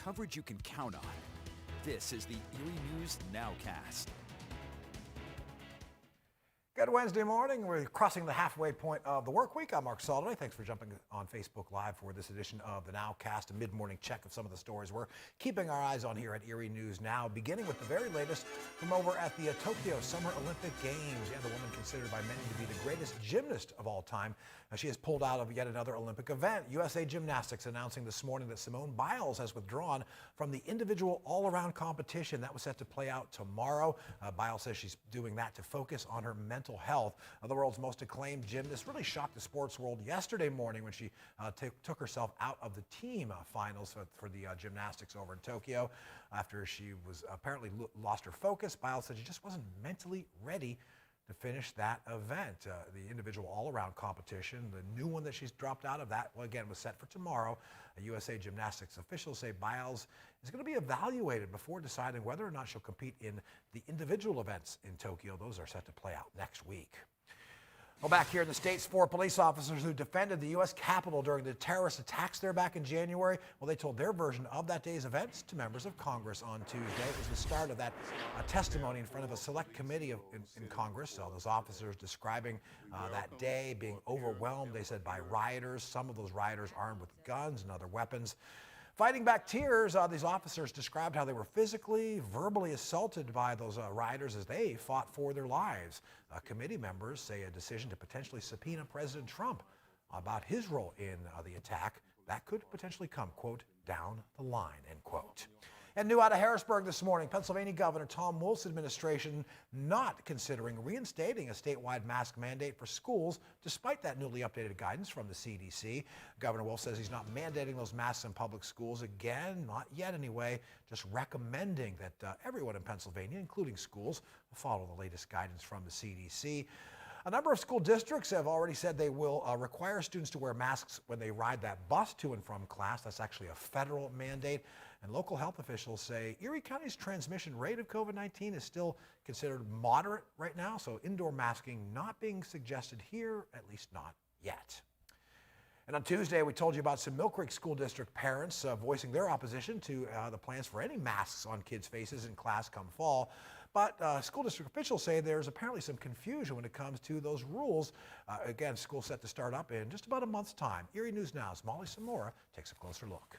coverage you can count on. This is the Erie News NOWCAST. Good Wednesday morning. We're crossing the halfway point of the work week. I'm Mark Soloway. Thanks for jumping on Facebook Live for this edition of the NOWCAST, a mid-morning check of some of the stories we're keeping our eyes on here at Erie News Now, beginning with the very latest from over at the Tokyo Summer Olympic Games. Yeah, the woman considered by many to be the greatest gymnast of all time. She has pulled out of yet another Olympic event. USA Gymnastics announcing this morning that Simone Biles has withdrawn from the individual all-around competition that was set to play out tomorrow. Biles says she's doing that to focus on her mental health. The world's most acclaimed gymnast really shocked the sports world yesterday morning when she took herself out of the team finals for the gymnastics over in Tokyo after she was apparently lost her focus. Biles said she just wasn't mentally ready to finish that event. The individual all-around competition, the new one that she's dropped out of, that again was set for tomorrow. USA Gymnastics officials say Biles is going to be evaluated before deciding whether or not she'll compete in the individual events in Tokyo. Those are set to play out next week. Well, back here in the States, 4 police officers who defended the U.S. Capitol during the terrorist attacks there back in January, well, they told their version of that day's events to members of Congress on Tuesday. It was the start of that testimony in front of a select committee in Congress. So those officers describing that day being overwhelmed, they said, by rioters, some of those rioters armed with guns and other weapons. Fighting back tears, these officers described how they were physically, verbally assaulted by those rioters as they fought for their lives. Committee members say a decision to potentially subpoena President Trump about his role in the attack, that could potentially come, quote, down the line, end quote. And new out of Harrisburg this morning, Pennsylvania Governor Tom Wolf's administration not considering reinstating a statewide mask mandate for schools, despite that newly updated guidance from the CDC. Governor Wolf says he's not mandating those masks in public schools again, not yet anyway, just recommending that everyone in Pennsylvania, including schools, follow the latest guidance from the CDC. A number of school districts have already said they will require students to wear masks when they ride that bus to and from class. That's actually a federal mandate. And local health officials say Erie County's transmission rate of COVID-19 is still considered moderate right now, so indoor masking not being suggested here, at least not yet. And on Tuesday, we told you about some Mill Creek School District parents voicing their opposition to the plans for any masks on kids' faces in class come fall. But school district officials say there's apparently some confusion when it comes to those rules. Again, school's set to start up in just about a month's time. Erie News Now's Molly Samora takes a closer look.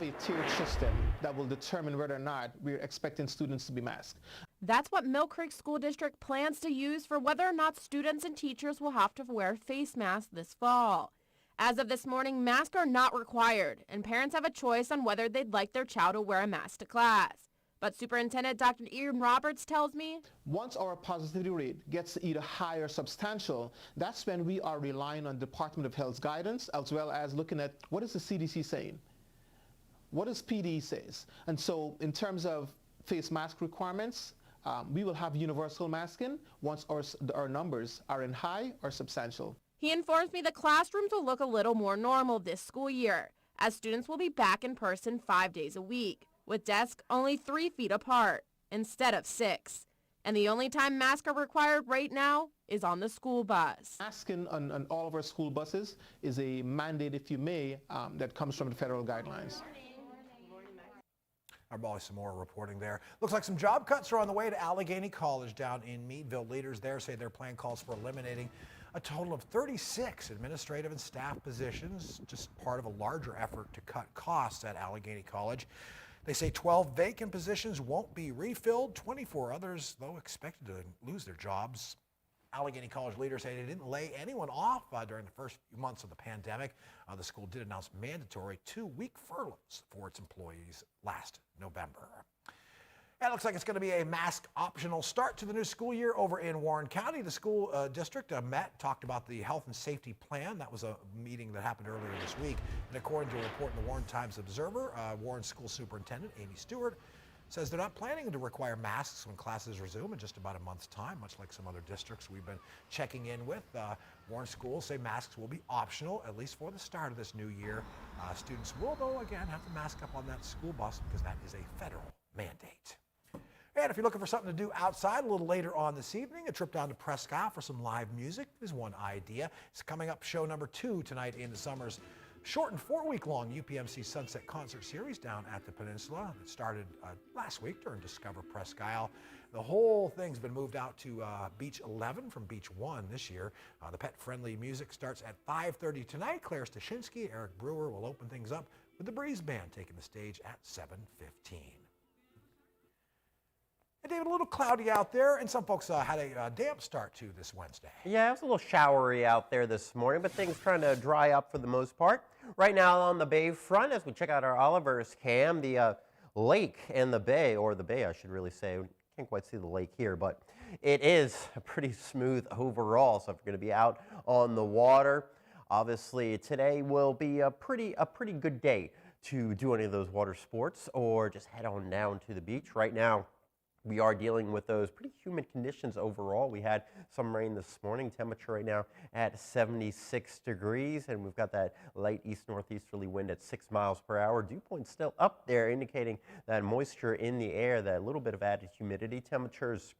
A tiered system that will determine whether or not we're expecting students to be masked. That's what Mill Creek School District plans to use for whether or not students and teachers will have to wear face masks this fall. As of this morning, masks are not required, and parents have a choice on whether they'd like their child to wear a mask to class. But Superintendent Dr. Ian Roberts tells me, once our positivity rate gets either high or substantial, that's when we are relying on Department of Health's guidance, as well as looking at what is the CDC saying? What does PD says? And so in terms of face mask requirements, we will have universal masking once our numbers are in high or substantial. He informs me the classrooms will look a little more normal this school year, as students will be back in person 5 days a week, with desks only 3 feet apart instead of 6. And the only time masks are required right now is on the school bus. Masking on all of our school buses is a mandate, if you may, that comes from the federal guidelines. Our Molly Samora reporting there. Looks like some job cuts are on the way to Allegheny College down in Meadville. Leaders there say their plan calls for eliminating a total of 36 administrative and staff positions, just part of a larger effort to cut costs at Allegheny College. They say 12 vacant positions won't be refilled. 24 others, though, expected to lose their jobs. Allegheny College leaders say they didn't lay anyone off during the first few months of the pandemic. The school did announce mandatory 2-week furloughs for its employees last November. And it looks like it's going to be a mask optional start to the new school year over in Warren County. The school district talked about the health and safety plan. That was a meeting that happened earlier this week. And according to a report in the Warren Times Observer, Warren School Superintendent Amy Stewart says they're not planning to require masks when classes resume in just about a month's time, much like some other districts we've been checking in with. Warren schools say masks will be optional, at least for the start of this new year. Students will, though, again, have to mask up on that school bus because that is a federal mandate. And if you're looking for something to do outside a little later on this evening, a trip down to Presque Isle for some live music is one idea. It's coming up show number 2 tonight in the summer's shortened 4-week-long UPMC Sunset Concert Series down at the Peninsula. It started last week during Discover Presque Isle. The whole thing's been moved out to Beach 11 from Beach 1 this year. The pet-friendly music starts at 5:30 tonight. Claire Stashinsky, Eric Brewer will open things up with the Breeze Band taking the stage at 7:15. And David, a little cloudy out there, and some folks had a damp start to this Wednesday. Yeah, it was a little showery out there this morning, but things trying to dry up for the most part. Right now on the bay front, as we check out our Oliver's cam, the lake and the bay, or the bay I should really say, we can't quite see the lake here, but it is pretty smooth overall. So if you're going to be out on the water, obviously today will be a pretty good day to do any of those water sports or just head on down to the beach. Right now, we are dealing with those pretty humid conditions overall. We had some rain this morning. Temperature right now at 76 degrees, and we've got that light east-northeasterly wind at 6 miles per hour. Dew point still up there, indicating that moisture in the air, that little bit of added humidity. Temperatures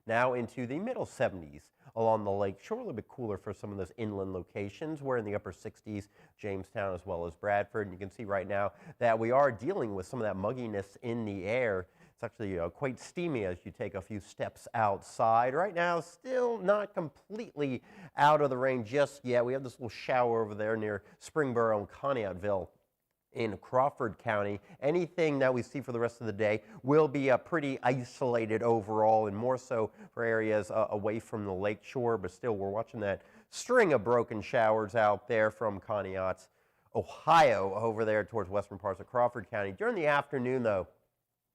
now into the middle 70s along the lake shore. A little bit cooler for some of those inland locations. We're in the upper 60s, Jamestown as well as Bradford. And you can see right now that we are dealing with some of that mugginess in the air. It's actually quite steamy as you take a few steps outside. Right now, still not completely out of the rain just yet. We have this little shower over there near Springboro and Conneautville in Crawford County. Anything that we see for the rest of the day will be pretty isolated overall, and more so for areas away from the lake shore. But still, we're watching that string of broken showers out there from Conneaut, Ohio, over there towards western parts of Crawford County. During the afternoon, though,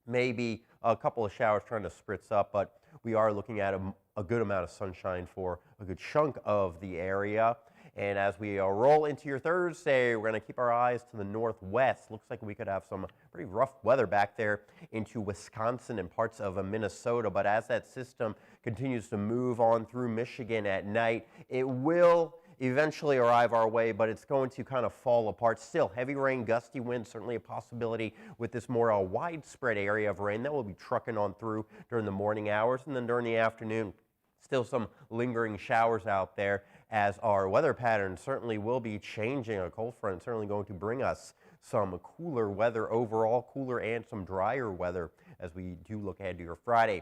maybe a couple of showers trying to spritz up, but we are looking at a good amount of sunshine for a good chunk of the area. And as we roll into your Thursday, we're going to keep our eyes to the northwest. Looks like we could have some pretty rough weather back there into Wisconsin and parts of Minnesota. But as that system continues to move on through Michigan at night, it will eventually arrive our way, but it's going to kind of fall apart. Still, heavy rain, gusty winds, certainly a possibility with this more widespread area of rain that will be trucking on through during the morning hours. And then during the afternoon, still some lingering showers out there, as our weather pattern certainly will be changing. A cold front certainly going to bring us some cooler weather overall, cooler and some drier weather as we do look ahead to your Friday.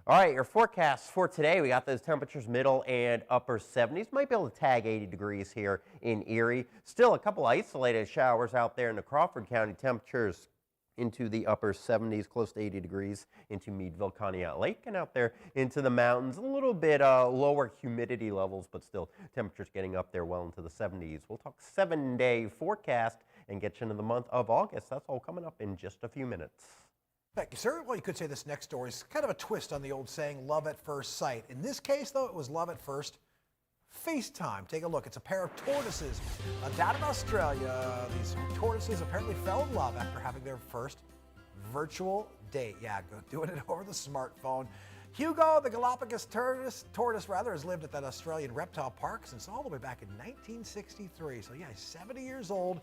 All right, your forecast for today, we got those temperatures middle and upper 70s. Might be able to tag 80 degrees here in Erie. Still a couple isolated showers out there in the Crawford County. Temperatures into the upper 70s, close to 80 degrees into Meadville, Conneaut Lake, and out there into the mountains. A little bit lower humidity levels, but still temperatures getting up there well into the 70s. We'll talk 7-day forecast and get you into the month of August. That's all coming up in just a few minutes. Thank you, sir. Well, you could say this next story is kind of a twist on the old saying, love at first sight. In this case, though, it was love at first FaceTime. Take a look. It's a pair of tortoises down in Australia. These tortoises apparently fell in love after having their first virtual date. Yeah, doing it over the smartphone. Hugo, the Galapagos tortoise has lived at that Australian reptile park since all the way back in 1963. So yeah, he's 70 years old.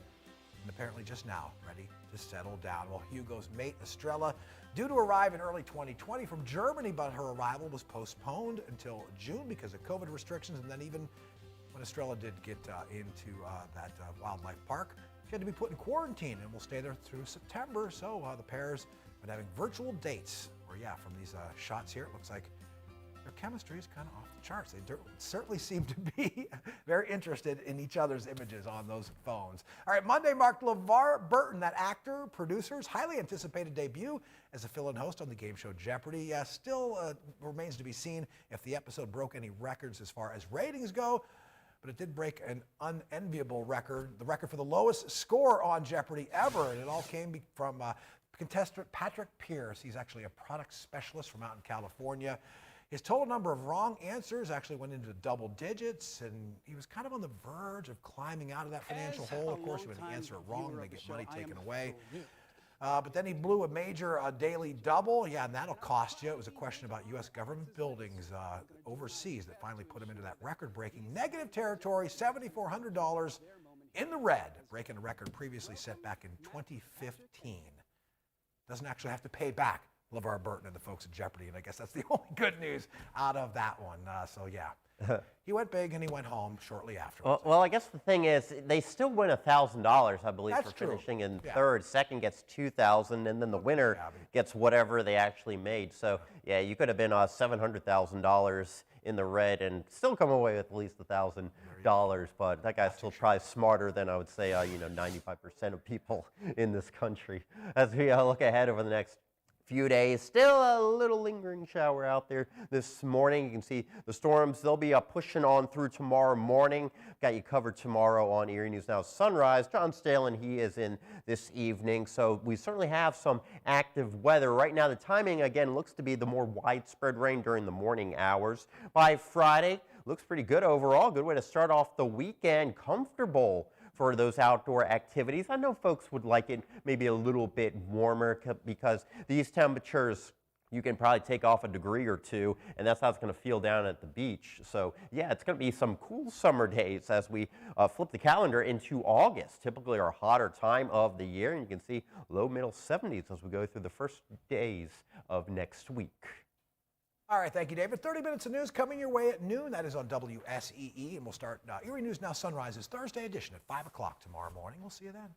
And apparently just now ready to settle down. Well, Hugo's mate, Estrella, due to arrive in early 2020 from Germany, but her arrival was postponed until June because of COVID restrictions. And then even when Estrella did get into that wildlife park, she had to be put in quarantine and will stay there through September. So the pair's been having virtual dates. Or yeah, from these shots here, it looks like their chemistry is kind of off the charts. They certainly seem to be very interested in each other's images on those phones. All right, Monday marked LeVar Burton, that actor, producer's highly anticipated debut as a fill-in host on the game show Jeopardy. Still remains to be seen if the episode broke any records as far as ratings go, but it did break an unenviable record, the record for the lowest score on Jeopardy ever, and it all came from contestant Patrick Pierce. He's actually a product specialist from out in California. His total number of wrong answers actually went into double digits, and he was kind of on the verge of climbing out of that financial hole. Of course, when you answer it wrong, they get money taken away. But then he blew a major daily double. Yeah, and that'll cost you. It was a question about U.S. government buildings overseas that finally put him into that record-breaking negative territory, $7,400 in the red, breaking a record previously set back in 2015. Doesn't actually have to pay back LeVar Burton and the folks at Jeopardy, and I guess that's the only good news out of that one. So yeah, he went big and he went home shortly afterwards. Well, I guess the thing is, they still win $1,000, I believe, That's for true. finishing in Yeah. third. Second gets $2,000, and then the winner gets whatever they actually made. So yeah, you could have been $700,000 in the red and still come away with at least $1,000. But that guy's still probably smarter than I would say, 95% of people in this country. As we look ahead over the next few days, still a little lingering shower out there this morning. You can see the storms, they'll be pushing on through tomorrow morning. Got you covered tomorrow on Erie News Now Sunrise. John Stalin, he is in this evening, so we certainly have some active weather. Right now, the timing, again, looks to be the more widespread rain during the morning hours. By Friday, looks pretty good overall. Good way to start off the weekend. Comfortable for those outdoor activities. I know folks would like it maybe a little bit warmer because these temperatures, you can probably take off a degree or two, and that's how it's going to feel down at the beach. So yeah, it's going to be some cool summer days as we flip the calendar into August, typically our hotter time of the year. And you can see low middle 70s as we go through the first days of next week. All right, thank you, David. 30 minutes of news coming your way at noon. That is on WSEE, and we'll start Erie News Now Sunrise's Thursday edition at 5 o'clock tomorrow morning. We'll see you then.